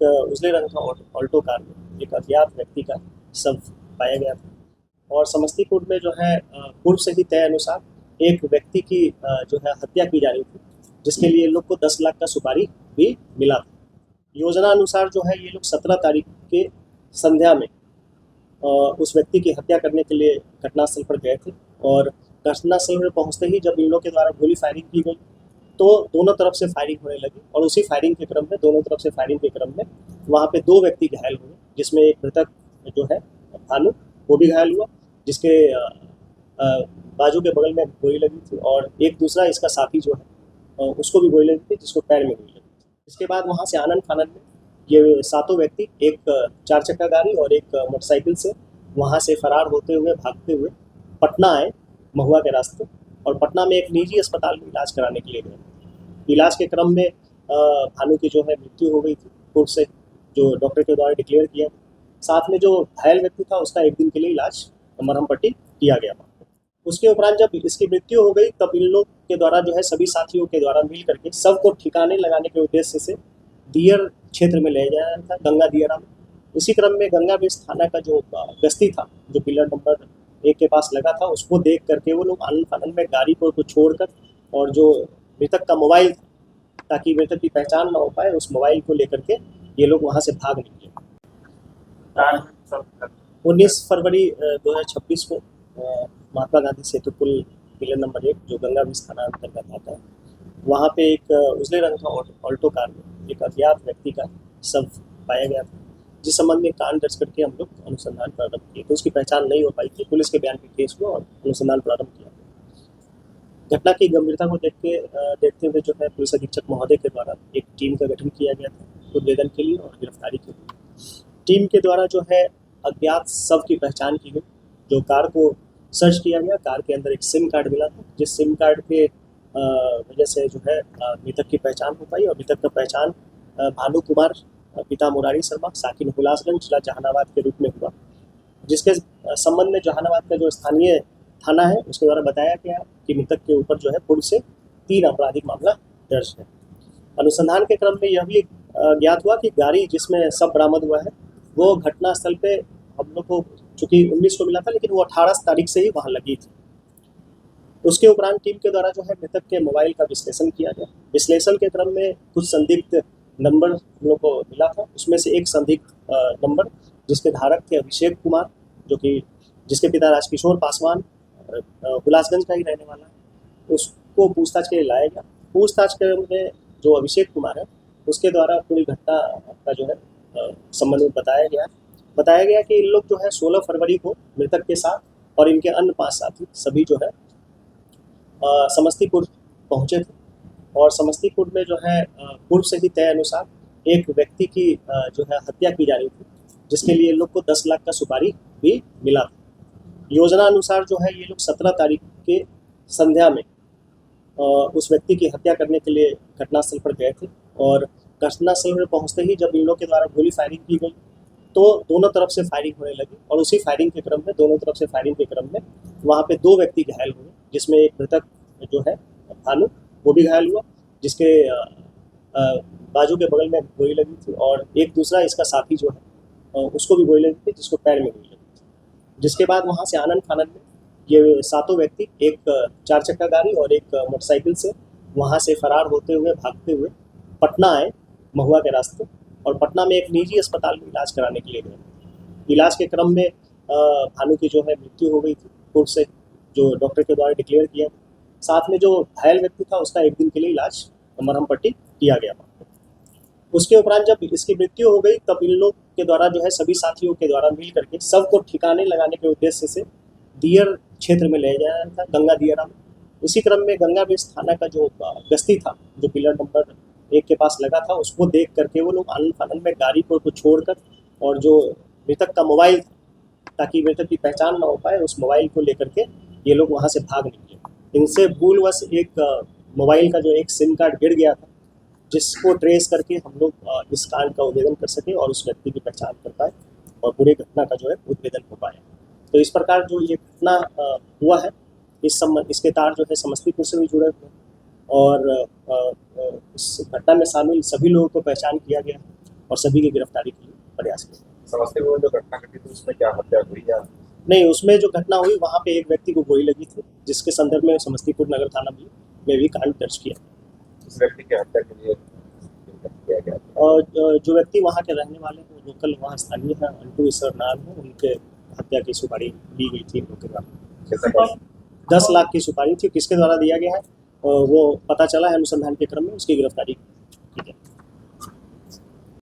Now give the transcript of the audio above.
उजले रंग का ऑल्टो कार में एक अज्ञात व्यक्ति का शव पाया गया था और समस्तीपुर में जो है पूर्व से ही तय अनुसार एक व्यक्ति की जो है हत्या की जा रही थी, जिसके लिए इन लोग को 10 लाख का सुपारी भी मिला था। योजना अनुसार जो है ये लोग 17 तारीख के संध्या में उस व्यक्ति की हत्या करने के लिए घटनास्थल पर गए थे और घटनास्थल पर पहुंचते ही जब इन लोग के द्वारा गोली फायरिंग की गई तो दोनों तरफ से फायरिंग होने लगी और उसी फायरिंग के क्रम में दोनों तरफ से फायरिंग के क्रम में वहाँ पे 2 व्यक्ति घायल हुए, जिसमें एक मृतक जो है भानु वो भी घायल हुआ, जिसके बाजू के बगल में गोली लगी थी और एक दूसरा इसका साथी जो है उसको भी गोली लगी थी, जिसको पैर में गोली लगी थी। इसके बाद वहाँ से आनन फानन में ये सातों व्यक्ति एक 4 चक्का गाड़ी और एक मोटरसाइकिल से वहाँ से फरार होते हुए भागते हुए पटना आए महुआ के रास्ते और पटना में एक निजी अस्पताल में इलाज कराने के लिए गए। इलाज के क्रम में भानु की जो है मृत्यु हो गई थी पूर्व से, जो डॉक्टर के द्वारा डिक्लेयर किया। साथ में जो घायल व्यक्ति था उसका 1 दिन के लिए इलाज मरहम पट्टी किया गया। उसके उपरांत जब इसकी मृत्यु हो गई तब इन लोग के द्वारा जो है सभी साथियों के द्वारा मिल करके सबको ठिकाने लगाने के उद्देश्य से दियर क्षेत्र में ले जाया था, गंगा दियरा में। उसी क्रम में गंगा बेस थाना का जो गश्ती था, जो पिलर नंबर 1 के पास लगा था, उसको देख करके वो लोग आनन फानन में गाड़ी को छोड़कर और जो मृतक का मोबाइल था, ताकि मृतक की पहचान ना हो पाए, उस मोबाइल को लेकर के ये लोग वहाँ से भाग निकले। 19 फरवरी 2026 को महात्मा गांधी सेतु पुल पिलर नंबर 1 जो गंगा बेस थाना अंतर्गत आता है, वहाँ पे एक उजले रंग का ऑल्टो कार में एक अज्ञात व्यक्ति का शव पाया गया था, जिस संबंध में कांड दर्ज करके हम लोग अनुसंधान प्रारंभ किए। तो उसकी पहचान नहीं हो पाई थी, पुलिस के बयान पे केस हुआ और अनुसंधान प्रारंभ किया गया। घटना की गंभीरता को देखते हुए जो है पुलिस अधीक्षक महोदय के द्वारा एक टीम का गठन किया गया था उद्भेदन के लिए और गिरफ्तारी के लिए। टीम के द्वारा जो है अज्ञात शव की पहचान की गई, जो कार को सर्च किया गया। कार के अंदर एक सिम कार्ड मिला था, जिस सिम कार्ड के वजह से जो है मृतक की पहचान हो पाई और मृतक का पहचान भानु कुमार पिता मुरारी शर्मा साकिन हुलासगंज जिला जहानाबाद के रूप में हुआ, जिसके संबंध में जहानाबाद का जो स्थानीय थाना है उसके द्वारा बताया गया कि मृतक के ऊपर जो है पूर्व से 3 आपराधिक मामला दर्ज है। अनुसंधान के क्रम में यह भी ज्ञात हुआ कि गाड़ी जिसमें सब बरामद हुआ है वो घटनास्थल पे हम लोग को चूँकि 19 को मिला था, लेकिन वो 18 तारीख से ही वहाँ लगी थी। उसके उपरांत टीम के द्वारा जो है मृतक के मोबाइल का विश्लेषण किया गया। विश्लेषण के क्रम में कुछ संदिग्ध नंबर हम लोग को मिला था, उसमें से एक संदिग्ध नंबर जिसके धारक थे अभिषेक कुमार, जो कि जिसके पिता राजकिशोर पासवान हुलासगंज का ही रहने वाला है, उसको पूछताछ के लिए लाया गया। पूछताछ के में जो अभिषेक कुमार है उसके द्वारा पूरी घटना का जो है संबंध में बताया गया कि इन लोग जो है 16 फरवरी को मृतक के साथ और इनके अन्य 5 साथी सभी जो है समस्तीपुर पहुँचे थे और समस्तीपुर में जो है पूर्व से ही तय अनुसार एक व्यक्ति की जो है हत्या की जा रही थी, जिसके लिए इन लोग को 10 लाख का सुपारी भी मिला था। योजना अनुसार जो है ये लोग 17 तारीख के संध्या में उस व्यक्ति की हत्या करने के लिए घटनास्थल पर गए थे और घटनास्थल पर पहुँचते ही जब इन लोग के द्वारा गोली फायरिंग की गई तो दोनों तरफ से फायरिंग होने लगी और उसी फायरिंग के क्रम में दोनों तरफ से फायरिंग के क्रम में वहाँ पे 2 व्यक्ति घायल हुए, जिसमें एक मृतक जो है भानु वो भी घायल हुआ, जिसके बाजू के बगल में गोली लगी थी और एक दूसरा इसका साथी जो है उसको भी गोली लगी थी, जिसको पैर में गोली लगी थी। जिसके बाद वहाँ से आनन फानन में ये सातों व्यक्ति एक 4 चक्का गाड़ी और एक मोटरसाइकिल से वहाँ से फरार होते हुए भागते हुए पटना आए महुआ के रास्ते और पटना में एक निजी अस्पताल में इलाज कराने के लिए गए। इलाज के क्रम में भानु की जो है मृत्यु हो गई थी पूर्व से, जो डॉक्टर के द्वारा डिक्लेयर किया। साथ में जो घायल व्यक्ति था उसका 1 दिन के लिए इलाज मरहम पट्टी किया गया। उसके उपरांत जब इसकी मृत्यु हो गई तब इन लोग के द्वारा जो है सभी साथियों के द्वारा मिल करके सबको ठिकाने लगाने के उद्देश्य से दियर क्षेत्र में ले जाया था, गंगा दियरा में। उसी क्रम में गंगा बेस थाना का जो गश्ती था, जो पिलर नंबर 1 के पास लगा था, उसको देख करके वो लोग आनन फानन में गाड़ी को छोड़कर और जो मृतक का मोबाइल था, ताकि मृतक की पहचान ना हो पाए, उस मोबाइल को लेकर के ये लोग वहाँ से भाग निकले। इनसे भूलवश एक मोबाइल का जो एक सिम कार्ड गिर गया था, जिसको ट्रेस करके हम लोग इस कांड का उद्भेदन कर सके और उस व्यक्ति की पहचान कर पाए और पूरे घटना का जो है उद्भेदन हो पाया। तो इस प्रकार जो ये घटना हुआ है, इसके तार जो है समस्तीपुर से भी जुड़े हुए और इस घटना में शामिल सभी लोगों को पहचान किया गया और सभी की गिरफ्तारी के लिए प्रयास किया। समस्तीपुर में जो घटना घटी थी उसमें क्या हत्या हुई या नहीं, उसमें जो घटना हुई वहाँ पे एक व्यक्ति को गोली लगी थी, जिसके संदर्भ में समस्तीपुर नगर थाना में भी कांड दर्ज किया। उस व्यक्ति की हत्या के लिए किया गया? और जो व्यक्ति वहाँ के रहने वाले हैं, लोकल वहाँ स्थानीय है, अंटू ईश्वर नाम है, उनके हत्या की सुपारी दी गई थी उनके द्वारा। 10 लाख की सुपारी थी, किसके द्वारा दिया गया है वो पता चला है, अनुसंधान के क्रम में उसकी गिरफ्तारी